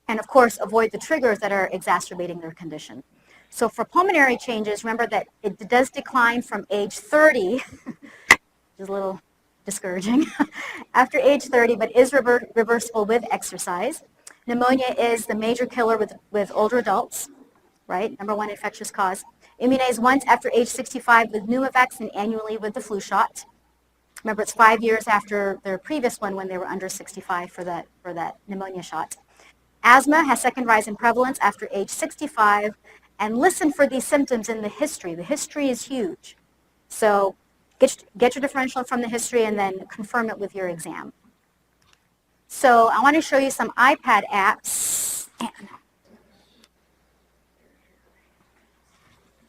and of course avoid the triggers that are exacerbating their condition. So for pulmonary changes, remember that it does decline from age 30, which is a little discouraging, after age 30, but is reversible with exercise. Pneumonia is the major killer with older adults, right? Number one infectious cause. Immunized once after age 65 with Pneumovax and annually with the flu shot. Remember, it's 5 years after their previous one when they were under 65 for that pneumonia shot. Asthma has second rise in prevalence after age 65. And listen for these symptoms in the history. The history is huge. So get your differential from the history and then confirm it with your exam. So I want to show you some iPad apps.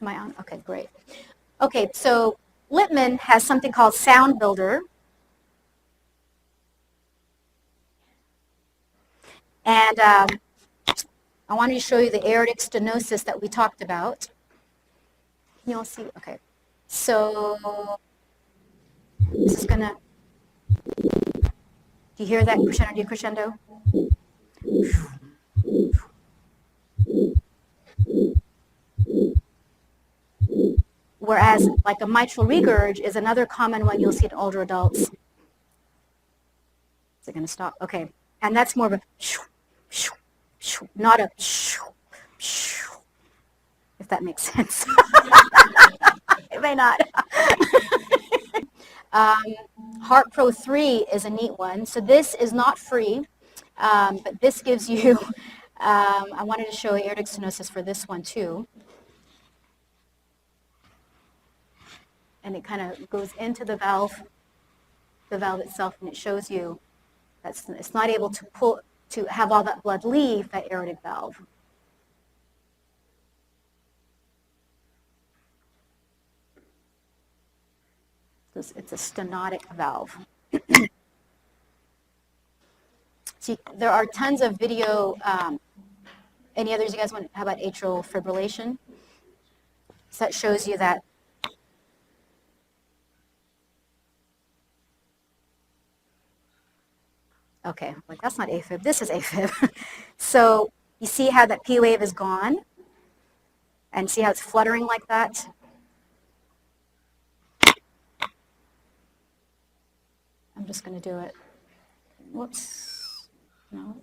Am I on? Okay, great. Okay, so Littman has something called Sound Builder. And I wanted to show you the aortic stenosis that we talked about. You'll see, okay. So this is gonna, do you hear that crescendo, Whereas like a mitral regurg is another common one you'll see in older adults. Is it gonna stop? Okay, and that's more of a not a if that makes sense. It may not. Heart Pro 3 is a neat one. So this is not free, but this gives you, I wanted to show aortic stenosis for this one too. And it kind of goes into the valve itself, and it shows you that it's not able to have all that blood leave that aortic valve. It's a stenotic valve. See, there are tons of video. Any others you guys want? How about atrial fibrillation? So that shows you that. Okay, like that's not AFib. This is AFib. So you see how that P wave is gone, and see how it's fluttering like that. I'm just going to do it. Whoops. No.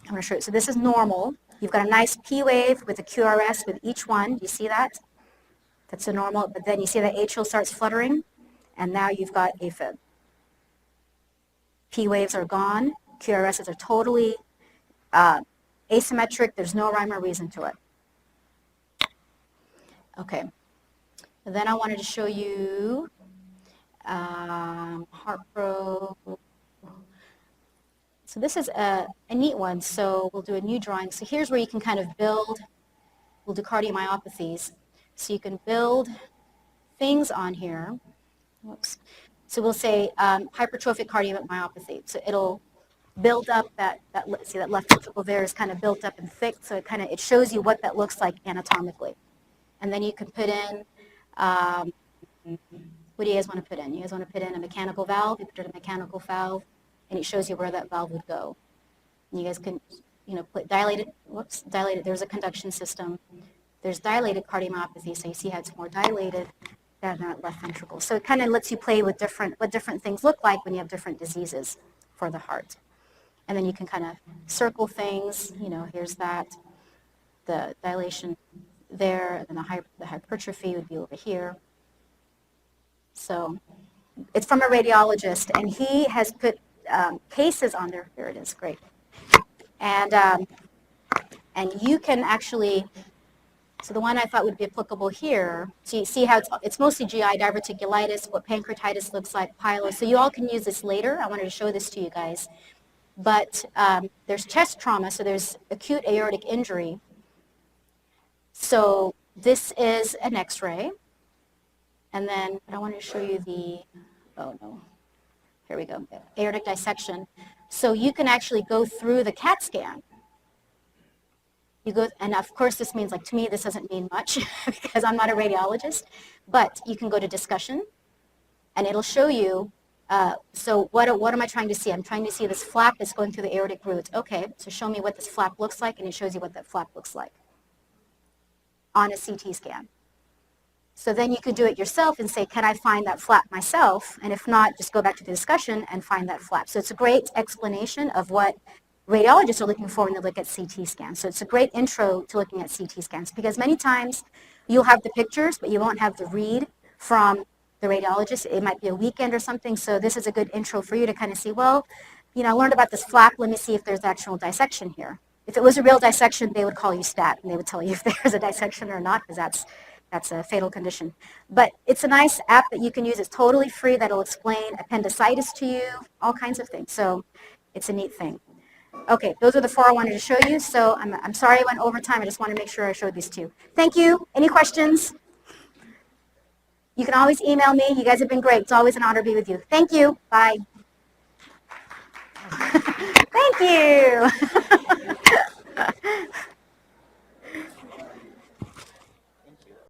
I'm going to show you. So this is normal. You've got a nice P wave with a QRS with each one. Do you see that? That's a normal. But then you see that atrial starts fluttering, and now you've got AFib. P waves are gone. QRSs are totally asymmetric. There's no rhyme or reason to it. Okay. And then I wanted to show you Heart Pro. So this is a neat one. So we'll do a new drawing. So here's where you can kind of build. We'll do cardiomyopathies. So you can build things on here. Whoops. So we'll say hypertrophic cardiomyopathy. So it'll build up that see that left ventricle there is kind of built up and thick. So it shows you what that looks like anatomically. And then you can put in, what do you guys want to put in? You guys want to put in a mechanical valve? You put in a mechanical valve, and it shows you where that valve would go. And you guys can, put dilated, there's a conduction system. There's dilated cardiomyopathy, so you see how it's more dilated than that left ventricle. So it kind of lets you play with what different things look like when you have different diseases for the heart. And then you can kind of circle things, here's that, the dilation there, and then the hypertrophy would be over here. So it's from a radiologist, and he has put cases on there. There it is, great. And you can actually, so the one I thought would be applicable here, so you see how it's mostly GI, diverticulitis, what pancreatitis looks like, pylori. So you all can use this later. I wanted to show this to you guys. But there's chest trauma, so there's acute aortic injury. So this is an X-ray, and then I wanted to show you here we go, aortic dissection. So you can actually go through the CAT scan. And of course this means, to me this doesn't mean much because I'm not a radiologist, but you can go to discussion, and it'll show you So what am I trying to see? I'm trying to see this flap that's going through the aortic roots. Okay, so show me what this flap looks like, and it shows you what that flap looks like on a CT scan. So then you could do it yourself and say, can I find that flap myself? And if not, just go back to the discussion and find that flap. So it's a great explanation of what radiologists are looking for when they look at CT scans. So it's a great intro to looking at CT scans because many times you'll have the pictures, but you won't have the read from the radiologist. It might be a weekend or something. So this is a good intro for you to kind of see, well, I learned about this flap. Let me see if there's actual dissection here. If it was a real dissection, they would call you stat and they would tell you if there's a dissection or not because that's a fatal condition. But it's a nice app that you can use. It's totally free. That'll explain appendicitis to you, all kinds of things. So it's a neat thing. Okay, those are the four I wanted to show you. So I'm sorry I went over time. I just want to make sure I showed these two. Thank you. Any questions? You can always email me. You guys have been great. It's always an honor to be with you. Thank you. Bye. Thank you.